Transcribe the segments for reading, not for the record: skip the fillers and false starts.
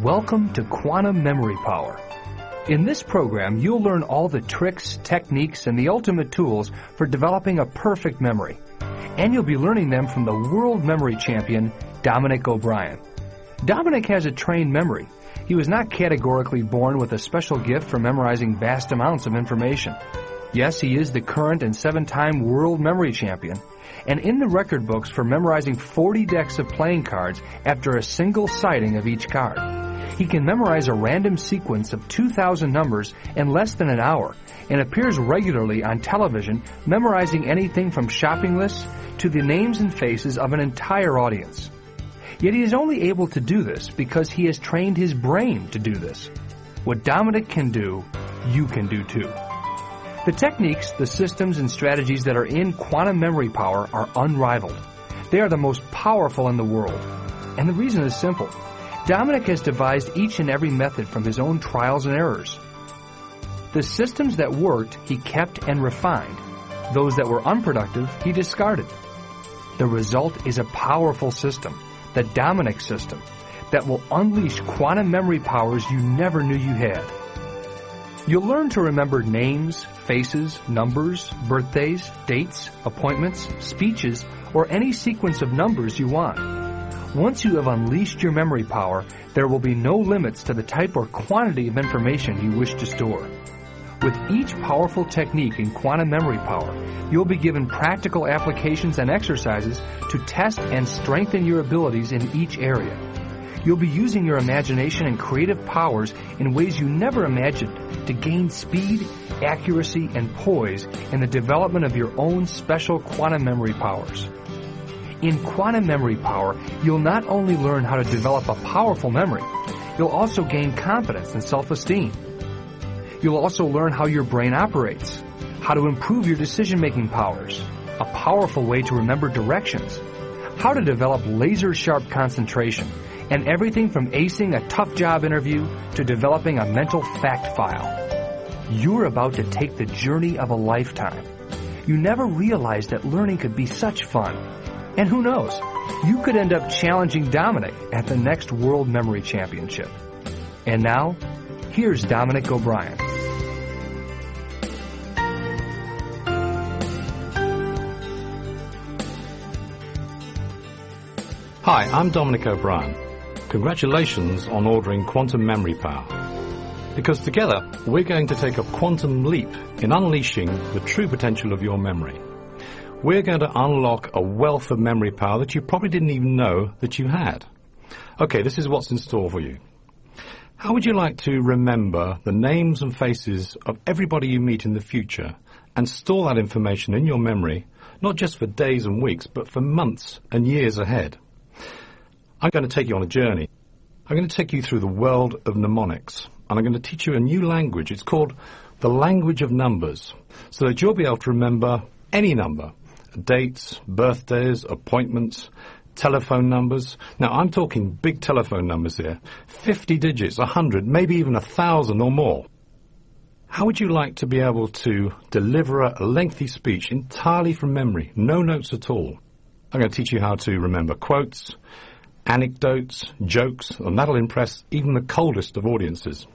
Welcome to Quantum Memory Power. In this program, you'll learn all the tricks, techniques, and the ultimate tools for developing a perfect memory. And you'll be learning them from the world memory champion, Dominic O'Brien. Dominic has a trained memory. He was not categorically born with a special gift for memorizing vast amounts of information. Yes, he is the current and 7-time world memory champion, and in the record books for memorizing 40 decks of playing cards after a single sighting of each card. He can memorize a random sequence of 2,000 numbers in less than an hour and appears regularly on television memorizing anything from shopping lists to the names and faces of an entire audience. Yet he is only able to do this because he has trained his brain to do this. What Dominic can do, you can do too. The techniques, the systems, and strategies that are in quantum memory power are unrivaled. They are the most powerful in the world. And the reason is simple. Dominic has devised each and every method from his own trials and errors. The systems that worked, he kept and refined. Those that were unproductive, he discarded. The result is a powerful system, the Dominic system, that will unleash quantum memory powers you never knew you had. You'll learn to remember names, faces, numbers, birthdays, dates, appointments, speeches, or any sequence of numbers you want. Once you have unleashed your memory power, there will be no limits to the type or quantity of information you wish to store. With each powerful technique in quantum memory power, you'll be given practical applications and exercises to test and strengthen your abilities in each area. You'll be using your imagination and creative powers in ways you never imagined to gain speed, accuracy, and poise in the development of your own special quantum memory powers. In quantum memory power, you'll not only learn how to develop a powerful memory, you'll also gain confidence and self-esteem. You'll also learn how your brain operates, how to improve your decision-making powers, a powerful way to remember directions, how to develop laser-sharp concentration, and everything from acing a tough job interview to developing a mental fact file. You're about to take the journey of a lifetime. You never realized that learning could be such fun. And who knows, you could end up challenging Dominic at the next World Memory Championship. And now, here's Dominic O'Brien. Hi, I'm Dominic O'Brien. Congratulations on ordering Quantum Memory Power. Because together, we're going to take a quantum leap in unleashing the true potential of your memory. We're going to unlock a wealth of memory power that you probably didn't even know that you had. Okay, this is what's in store for you. How would you like to remember the names and faces of everybody you meet in the future and store that information in your memory, not just for days and weeks, but for months and years ahead? I'm going to take you on a journey. I'm going to take you through the world of mnemonics, and I'm going to teach you a new language. It's called the language of numbers, so that you'll be able to remember any number. Dates, birthdays, appointments, telephone numbers. Now, I'm talking big telephone numbers here. 50 digits, 100, maybe even 1,000 or more. How would you like to be able to deliver a lengthy speech entirely from memory, no notes at all? I'm going to teach you how to remember quotes, anecdotes, jokes, and that'll impress even the coldest of audiences.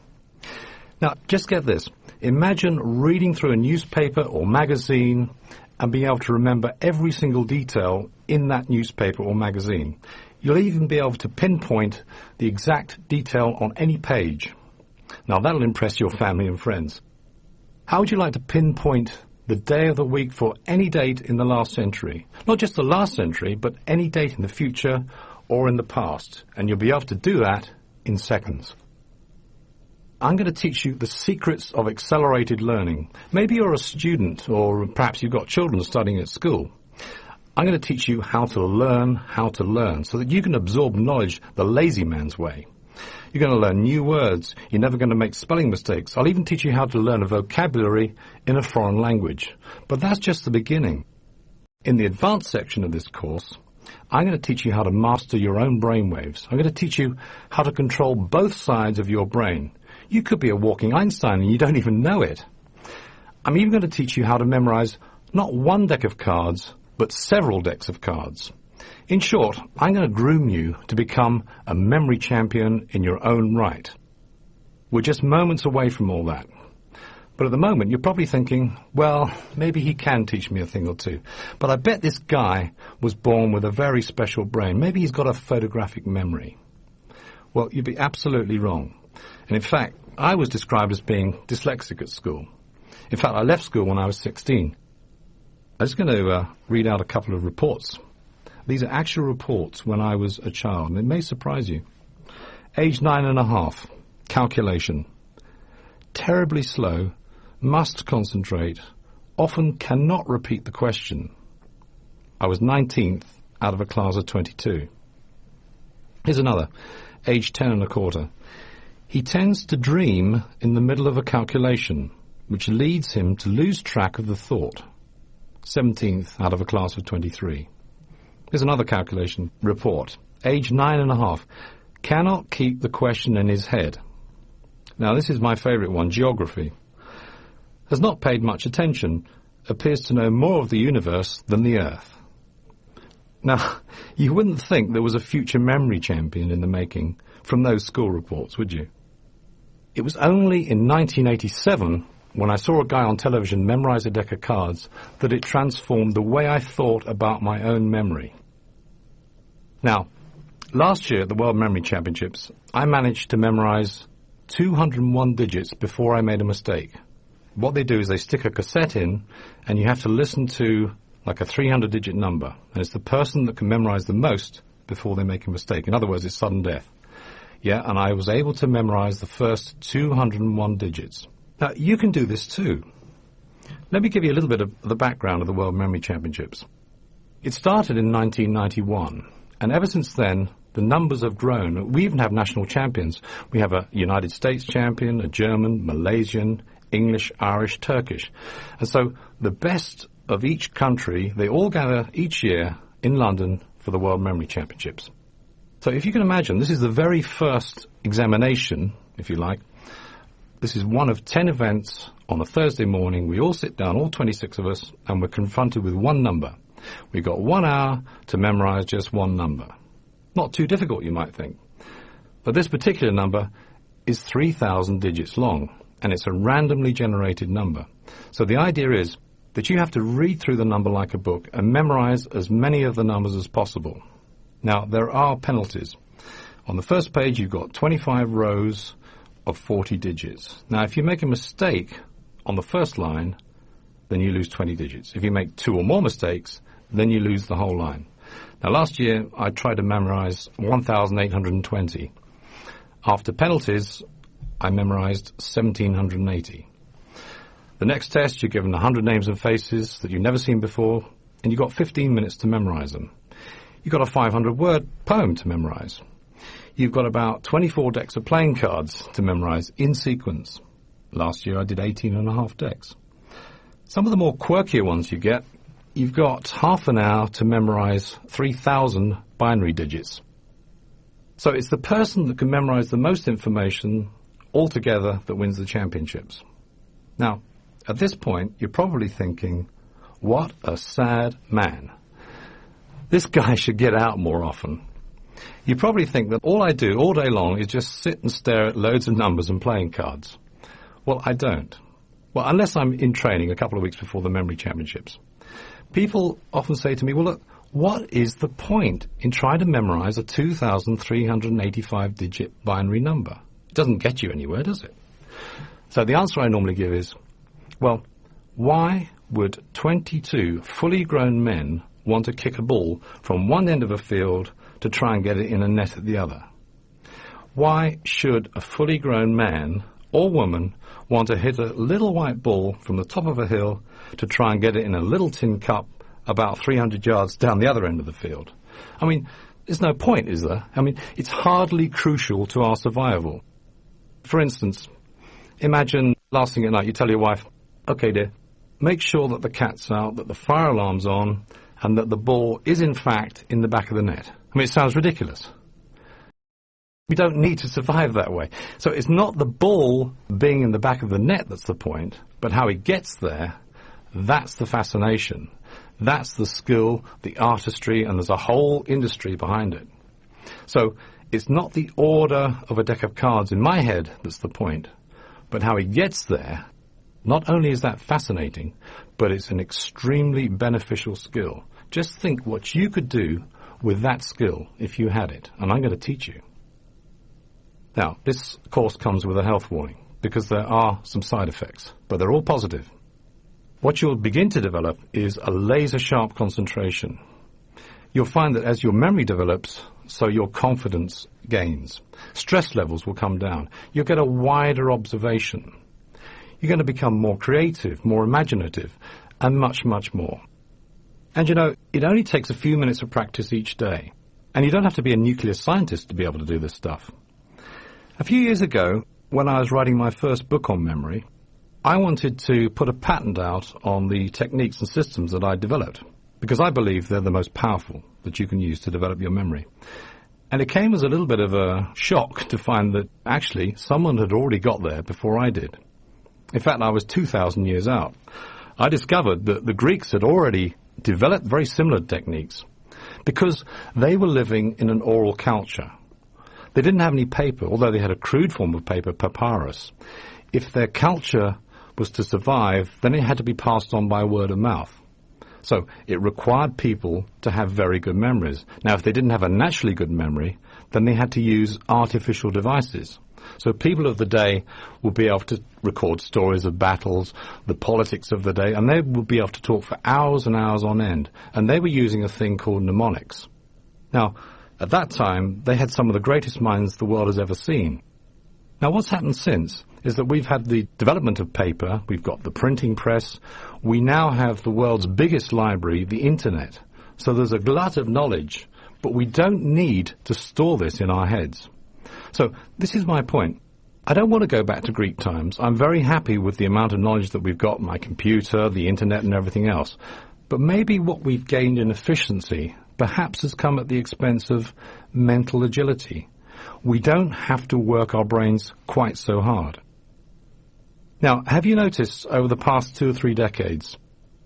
Now, just get this. Imagine reading through a newspaper or magazine and being able to remember every single detail in that newspaper or magazine. You'll even be able to pinpoint the exact detail on any page. Now, that'll impress your family and friends. How would you like to pinpoint the day of the week for any date in the last century? Not just the last century, but any date in the future or in the past. And you'll be able to do that in seconds. I'm going to teach you the secrets of accelerated learning. Maybe you're a student, or perhaps you've got children studying at school. I'm going to teach you how to learn so that you can absorb knowledge the lazy man's way. You're going to learn new words. You're never going to make spelling mistakes. I'll even teach you how to learn a vocabulary in a foreign language. But that's just the beginning. In the advanced section of this course, I'm going to teach you how to master your own brainwaves. I'm going to teach you how to control both sides of your brain. You could be a walking Einstein and you don't even know it. I'm even going to teach you how to memorize not one deck of cards, but several decks of cards. In short, I'm going to groom you to become a memory champion in your own right. We're just moments away from all that. But at the moment, you're probably thinking, well, maybe he can teach me a thing or two. But I bet this guy was born with a very special brain. Maybe he's got a photographic memory. Well, you'd be absolutely wrong. And in fact, I was described as being dyslexic at school. In fact, I left school when I was 16. I'm just going to read out a couple of reports. These are actual reports when I was a child, and it may surprise you. Age 9.5, calculation. Terribly slow, must concentrate, often cannot repeat the question. I was 19th out of a class of 22. Here's another, age 10.25. He tends to dream in the middle of a calculation, which leads him to lose track of the thought. 17th out of a class of 23. Here's another calculation report. Age 9.5. Cannot keep the question in his head. Now, this is my favourite one, geography. Has not paid much attention. Appears to know more of the universe than the Earth. Now, you wouldn't think there was a future memory champion in the making from those school reports, would you? It was only in 1987, when I saw a guy on television memorise a deck of cards, that it transformed the way I thought about my own memory. Now, last year at the World Memory Championships, I managed to memorise 201 digits before I made a mistake. What they do is they stick a cassette in, and you have to listen to like a 300-digit number. And it's the person that can memorise the most before they make a mistake. In other words, it's sudden death. Yeah, and I was able to memorise the first 201 digits. Now, you can do this too. Let me give you a little bit of the background of the World Memory Championships. It started in 1991, and ever since then, the numbers have grown. We even have national champions. We have a United States champion, a German, Malaysian, English, Irish, Turkish. And so the best of each country, they all gather each year in London for the World Memory Championships. So if you can imagine, this is the very first examination, if you like. This is one of 10 events on a Thursday morning. We all sit down, all 26 of us, and we're confronted with one number. We've got 1 hour to memorise just one number. Not too difficult, you might think. But this particular number is 3,000 digits long, and it's a randomly generated number. So the idea is that you have to read through the number like a book and memorise as many of the numbers as possible. Now, there are penalties. On the first page, you've got 25 rows of 40 digits. Now, if you make a mistake on the first line, then you lose 20 digits. If you make 2 or more mistakes, then you lose the whole line. Now, last year, I tried to memorise 1,820. After penalties, I memorised 1,780. The next test, you're given 100 names and faces that you've never seen before, and you've got 15 minutes to memorise them. You've got a 500-word poem to memorise. You've got about 24 decks of playing cards to memorise in sequence. Last year I did 18.5 decks. Some of the more quirkier ones you get, you've got half an hour to memorise 3,000 binary digits. So it's the person that can memorise the most information altogether that wins the championships. Now, at this point, you're probably thinking, what a sad man. This guy should get out more often. You probably think that all I do all day long is just sit and stare at loads of numbers and playing cards. Well, I don't. Well, unless I'm in training a couple of weeks before the memory championships. People often say to me, well, look, what is the point in trying to memorise a 2,385-digit binary number? It doesn't get you anywhere, does it? So the answer I normally give is, well, why would 22 fully grown men want to kick a ball from one end of a field to try and get it in a net at the other? Why should a fully grown man or woman want to hit a little white ball from the top of a hill to try and get it in a little tin cup about 300 yards down the other end of the field? I mean, there's no point, is there? I mean, it's hardly crucial to our survival. For instance, imagine last thing at night you tell your wife, okay dear, make sure that the cat's out, that the fire alarm's on, and that the ball is in fact in the back of the net. I mean, it sounds ridiculous. We don't need to survive that way. So it's not the ball being in the back of the net that's the point, but how it gets there, that's the fascination. That's the skill, the artistry, and there's a whole industry behind it. So it's not the order of a deck of cards in my head that's the point, but how it gets there. Not only is that fascinating, but it's an extremely beneficial skill. Just think what you could do with that skill if you had it, and I'm going to teach you. Now, this course comes with a health warning, because there are some side effects, but they're all positive. What you'll begin to develop is a laser-sharp concentration. You'll find that as your memory develops, so your confidence gains. Stress levels will come down. You'll get a wider observation. You're going to become more creative, more imaginative, and much, much more. And you know, it only takes a few minutes of practice each day. And you don't have to be a nuclear scientist to be able to do this stuff. A few years ago, when I was writing my first book on memory, I wanted to put a patent out on the techniques and systems that I developed, because I believe they're the most powerful that you can use to develop your memory. And it came as a little bit of a shock to find that actually someone had already got there before I did. In fact, I was 2,000 years out. I discovered that the Greeks had already developed very similar techniques because they were living in an oral culture. They didn't have any paper, although they had a crude form of paper, papyrus. If their culture was to survive, then it had to be passed on by word of mouth. So it required people to have very good memories. Now, if they didn't have a naturally good memory, then they had to use artificial devices. So people of the day would be able to record stories of battles, the politics of the day, and they would be able to talk for hours and hours on end. And they were using a thing called mnemonics. Now, at that time, they had some of the greatest minds the world has ever seen. Now, what's happened since is that we've had the development of paper, we've got the printing press, we now have the world's biggest library, the Internet. So there's a glut of knowledge, but we don't need to store this in our heads. So this is my point. I don't want to go back to Greek times. I'm very happy with the amount of knowledge that we've got, my computer, the Internet and everything else. But maybe what we've gained in efficiency perhaps has come at the expense of mental agility. We don't have to work our brains quite so hard. Now, have you noticed over the past 2 or 3 decades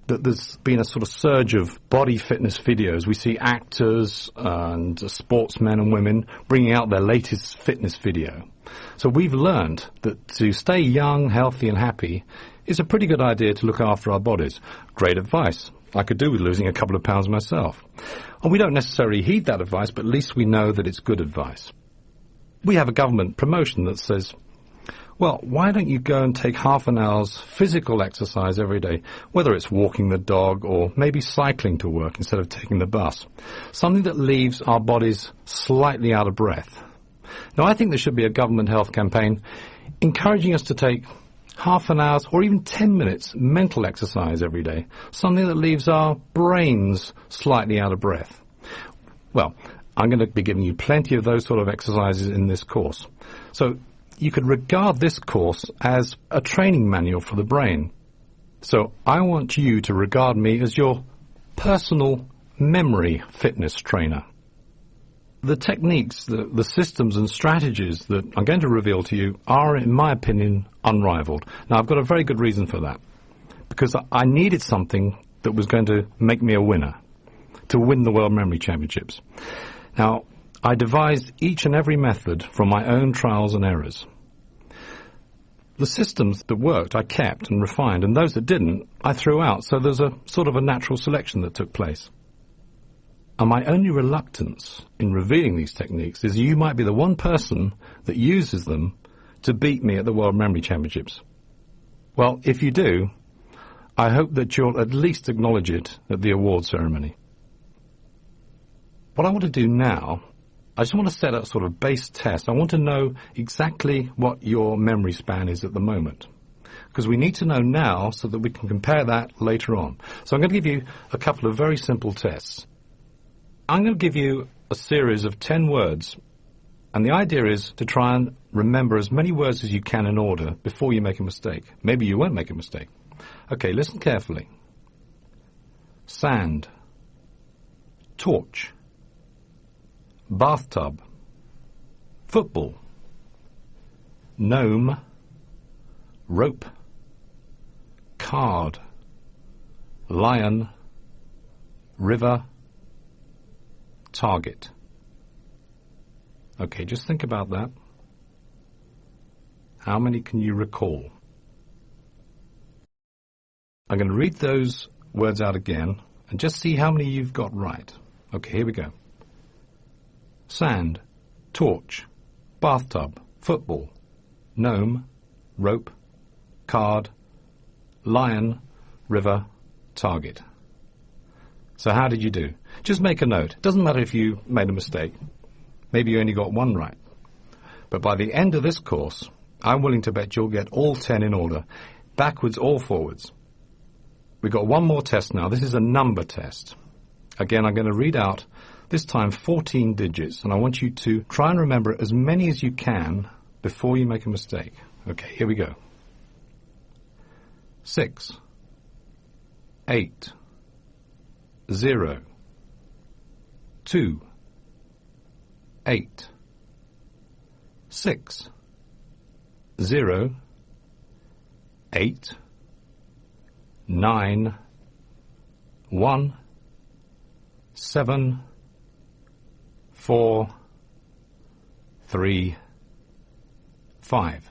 that there's been a sort of surge of body fitness videos? We see actors and sportsmen and women bringing out their latest fitness video. So we've learned that to stay young, healthy and happy is a pretty good idea to look after our bodies. Great advice. I could do with losing a couple of pounds myself. And we don't necessarily heed that advice, but at least we know that it's good advice. We have a government promotion that says, well, why don't you go and take half an hour's physical exercise every day, whether it's walking the dog or maybe cycling to work instead of taking the bus, something that leaves our bodies slightly out of breath. Now, I think there should be a government health campaign encouraging us to take half an hour's or even 10 minutes mental exercise every day, something that leaves our brains slightly out of breath. Well, I'm going to be giving you plenty of those sort of exercises in this course. So you could regard this course as a training manual for the brain. So I want you to regard me as your personal memory fitness trainer. The techniques, the systems and strategies that I'm going to reveal to you are, in my opinion, unrivaled. Now, I've got a very good reason for that, because I needed something that was going to make me a winner, to win the World Memory Championships. Now, I devised each and every method from my own trials and errors. The systems that worked I kept and refined, and those that didn't I threw out, so there's a sort of a natural selection that took place. And my only reluctance in revealing these techniques is you might be the one person that uses them to beat me at the World Memory Championships. Well, if you do, I hope that you'll at least acknowledge it at the award ceremony. What I want to do now, I just want to set a sort of base test. I want to know exactly what your memory span is at the moment, because we need to know now so that we can compare that later on. So I'm going to give you a couple of very simple tests. I'm going to give you a series of 10 words, and the idea is to try and remember as many words as you can in order before you make a mistake. Maybe you won't make a mistake. Okay, listen carefully. Sand, torch, bathtub, football, gnome, rope, card, lion, river, target. Okay, just think about that. How many can you recall? I'm going to read those words out again and just see how many you've got right. Okay, here we go. Sand, torch, bathtub, football, gnome, rope, card, lion, river, target. So how did you do? Just make a note. Doesn't matter if you made a mistake. Maybe you only got one right. But by the end of this course, I'm willing to bet you'll get all 10 in order, backwards or forwards. We've got one more test now. This is a number test. Again, I'm going to read out, this time 14 digits, and I want you to try and remember as many as you can before you make a mistake. Okay, here we go. 6, 8, 0, 2, 8, 6, 0, 8, 9, 1, 7, 4, 3, 5.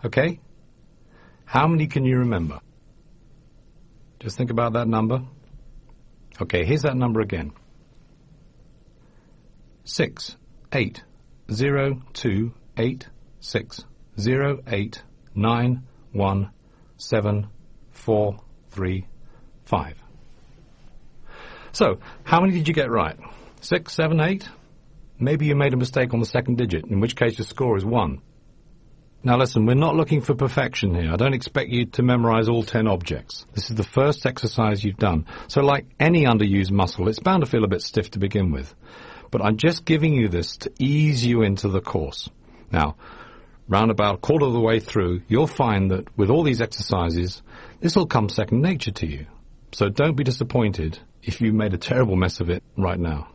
Okay? How many can you remember? Just think about that number. Okay, here's that number again. 6, 8, 0, 2, 8, 6, 0, 8, 9, 1, 7, 4, 3, 5. So, how many did you get right? 6, 7, 8? Maybe you made a mistake on the second digit, in which case your score is 1. Now listen, we're not looking for perfection here. I don't expect you to memorize all 10 objects. This is the first exercise you've done. So like any underused muscle, it's bound to feel a bit stiff to begin with. But I'm just giving you this to ease you into the course. Now, round about a quarter of the way through, you'll find that with all these exercises, this will come second nature to you. So don't be disappointed if you made a terrible mess of it right now.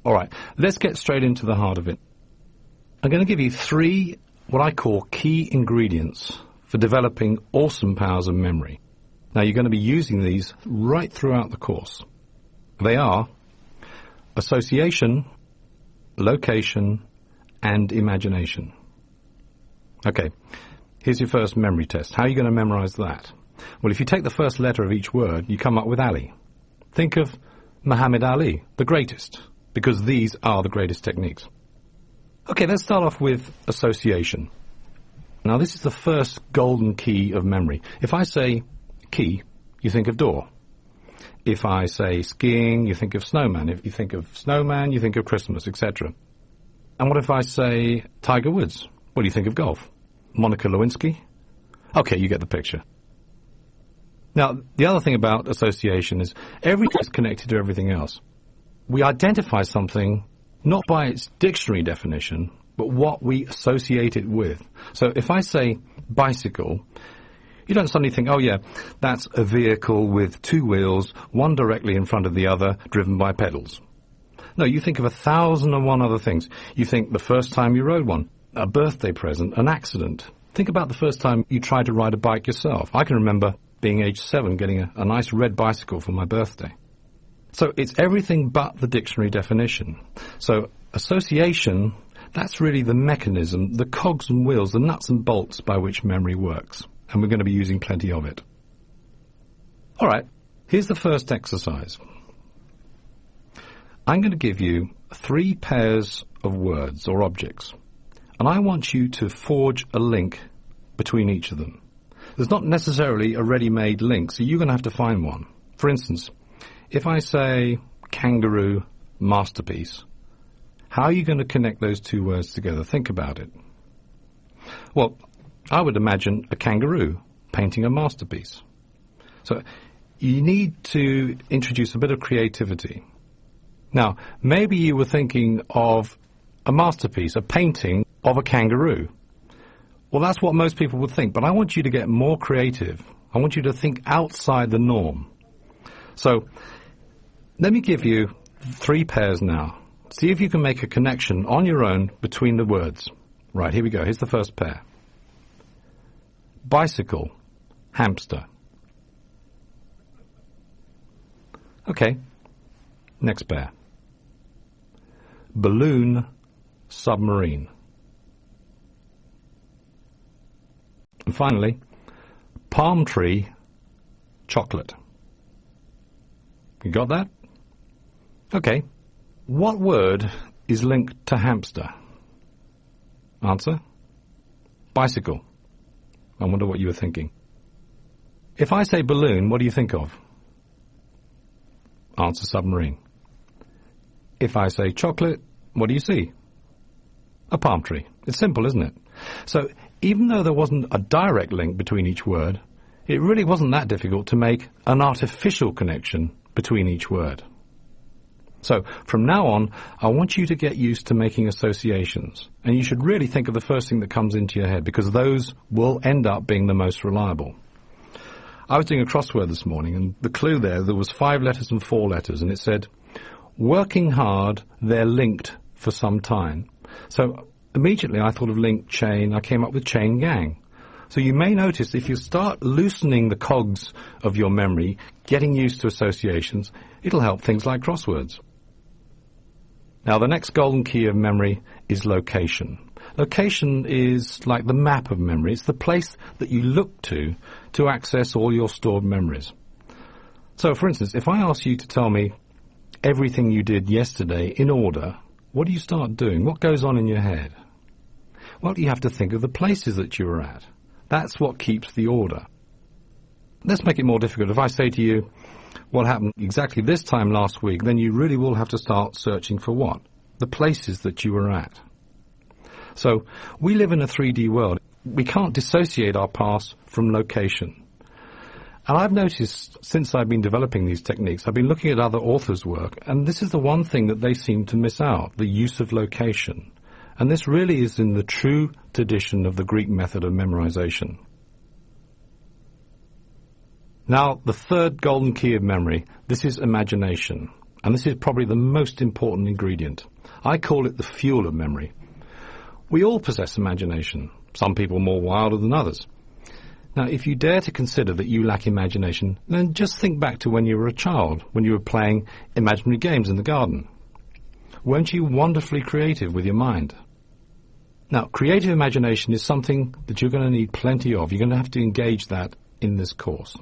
All right, let's get straight into the heart of it. I'm going to give you 3 what I call key ingredients for developing awesome powers of memory. Now, you're going to be using these right throughout the course. They are association, location, and imagination. Okay, here's your first memory test. How are you going to memorize that? Well, if you take the first letter of each word, you come up with Ali. Think of Muhammad Ali, the greatest, because these are the greatest techniques. Okay, let's start off with association. Now, this is the first golden key of memory. If I say key, you think of door. If I say skiing, you think of snowman. If you think of snowman, you think of Christmas, etc. And what if I say Tiger Woods? What do you think of golf? Monica Lewinsky? Okay, you get the picture. Now, the other thing about association is everything is connected to everything else. We identify something not by its dictionary definition, but what we associate it with. So if I say bicycle, you don't suddenly think, oh yeah, that's a vehicle with 2 wheels, one directly in front of the other, driven by pedals. No, you think of 1,001 other things. You think the first time you rode one, a birthday present, an accident. Think about the first time you tried to ride a bike yourself. I can remember being age 7 getting a nice red bicycle for my birthday. So it's everything but the dictionary definition. So association, that's really the mechanism, the cogs and wheels, the nuts and bolts by which memory works. And we're going to be using plenty of it. All right, here's the first exercise. I'm going to give you 3 pairs of words or objects. And I want you to forge a link between each of them. There's not necessarily a ready-made link, so you're going to have to find one. For instance, if I say kangaroo, masterpiece, how are you going to connect those 2 words together? Think about it. Well, I would imagine a kangaroo painting a masterpiece. So you need to introduce a bit of creativity. Now, maybe you were thinking of a masterpiece, a painting of a kangaroo. Well, that's what most people would think, but I want you to get more creative. I want you to think outside the norm. So let me give you 3 pairs now. See if you can make a connection on your own between the words. Right, here we go. Here's the first pair. Bicycle, hamster. Okay, next pair. Balloon, submarine. And finally, palm tree, chocolate. You got that? Okay. What word is linked to hamster? Answer? Bicycle. I wonder what you were thinking. If I say balloon, what do you think of? Answer, submarine. If I say chocolate, what do you see? A palm tree. It's simple, isn't it? So, even though there wasn't a direct link between each word, it really wasn't that difficult to make an artificial connection between each word. So, from now on, I want you to get used to making associations. And you should really think of the first thing that comes into your head, because those will end up being the most reliable. I was doing a crossword this morning, and the clue there was 5 letters and 4 letters, and it said, working hard, they're linked for some time. So, immediately I thought of link, chain. I came up with chain gang. So you may notice if you start loosening the cogs of your memory, getting used to associations, it'll help things like crosswords. Now, the next golden key of memory is location. Location is like the map of memory. It's the place that you look to access all your stored memories. So, for instance, if I ask you to tell me everything you did yesterday in order, what do you start doing? What goes on in your head? Well, you have to think of the places that you were at. That's what keeps the order. Let's make it more difficult. If I say to you, what happened exactly this time last week, then you really will have to start searching for what? The places that you were at. So, we live in a 3D world. We can't dissociate our past from location. And I've noticed, since I've been developing these techniques, I've been looking at other authors' work, and this is the one thing that they seem to miss out, the use of location. And this really is in the true tradition of the Greek method of memorization. Now, the third golden key of memory, this is imagination. And this is probably the most important ingredient. I call it the fuel of memory. We all possess imagination, some people more wilder than others. Now, if you dare to consider that you lack imagination, then just think back to when you were a child, when you were playing imaginary games in the garden. Weren't you wonderfully creative with your mind? Now, creative imagination is something that you're going to need plenty of. You're going to have to engage that in this course.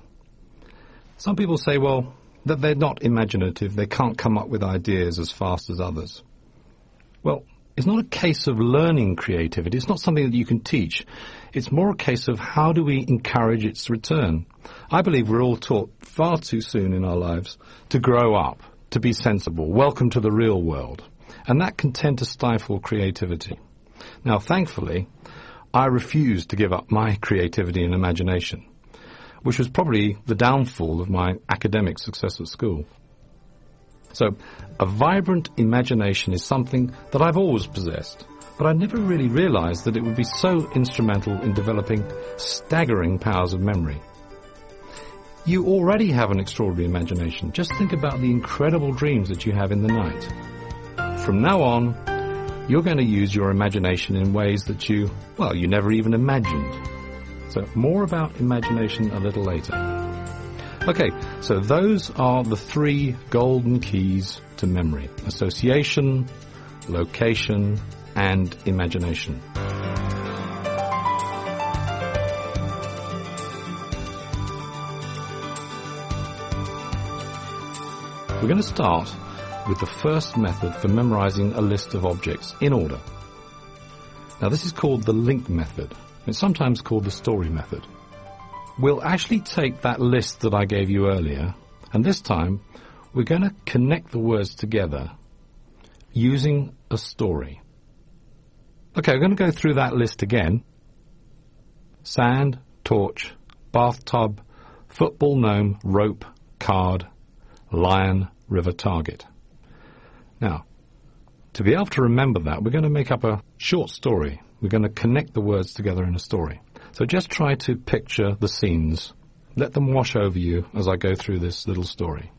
Some people say, well, that they're not imaginative, they can't come up with ideas as fast as others. Well, it's not a case of learning creativity. It's not something that you can teach. It's more a case of how do we encourage its return. I believe we're all taught far too soon in our lives to grow up, to be sensible, welcome to the real world. And that can tend to stifle creativity. Now, thankfully, I refused to give up my creativity and imagination, which was probably the downfall of my academic success at school. So, a vibrant imagination is something that I've always possessed, but I never really realized that it would be so instrumental in developing staggering powers of memory. You already have an extraordinary imagination. Just think about the incredible dreams that you have in the night. From now on, you're going to use your imagination in ways that you never even imagined. So more about imagination a little later. Okay, so those are the 3 golden keys to memory: association, location, and imagination. We're going to start with the first method for memorizing a list of objects in order. Now, this is called the link method. It's sometimes called the story method. We'll actually take that list that I gave you earlier, and this time we're going to connect the words together using a story. Okay, we're going to go through that list again. Sand, torch, bathtub, football gnome, rope, card, lion, river, target. Now, to be able to remember that, we're going to make up a short story. We're going to connect the words together in a story. So just try to picture the scenes. Let them wash over you as I go through this little story.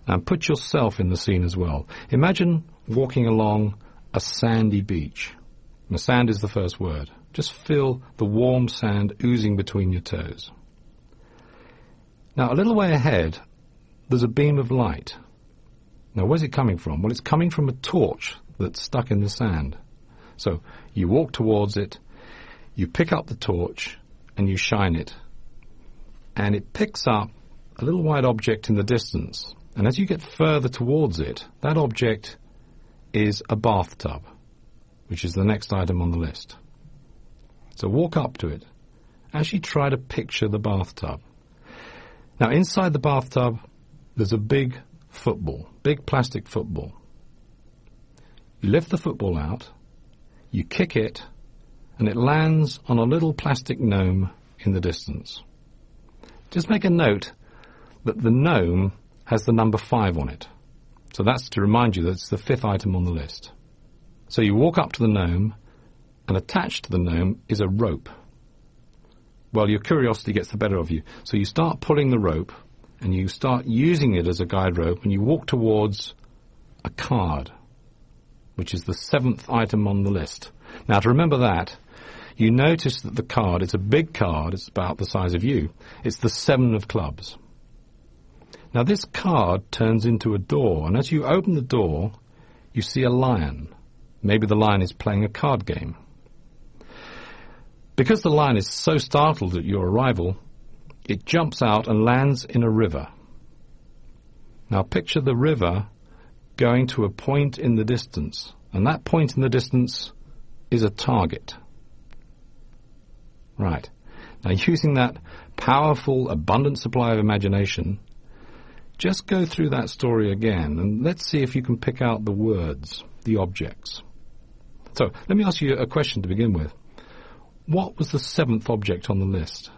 And put yourself in the scene as well. Imagine walking along a sandy beach. The sand is the first word. Just feel the warm sand oozing between your toes. Now, a little way ahead, there's a beam of light. Now, where's it coming from? Well, it's coming from a torch that's stuck in the sand. So you walk towards it, you pick up the torch, and you shine it. And it picks up a little white object in the distance. And as you get further towards it, that object is a bathtub, which is the next item on the list. So walk up to it. Actually try to picture the bathtub. Now, inside the bathtub, there's a big football, big plastic football. You lift the football out, you kick it, and it lands on a little plastic gnome in the distance. Just make a note that the gnome has the number 5 on it. So that's to remind you that it's the 5th item on the list. So you walk up to the gnome, and attached to the gnome is a rope. Well, your curiosity gets the better of you. So you start pulling the rope, and you start using it as a guide rope, and you walk towards a card, which is the 7th item on the list. Now, to remember that, you notice that the card, it's a big card, it's about the size of you. It's the 7 of clubs. Now, this card turns into a door, and as you open the door, you see a lion. Maybe the lion is playing a card game. Because the lion is so startled at your arrival, it jumps out and lands in a river. Now, picture the river going to a point in the distance, and that point in the distance is a target. Right. Now, using that powerful, abundant supply of imagination, just go through that story again, and let's see if you can pick out the words, the objects. So, let me ask you a question to begin with. What was the 7th object on the list?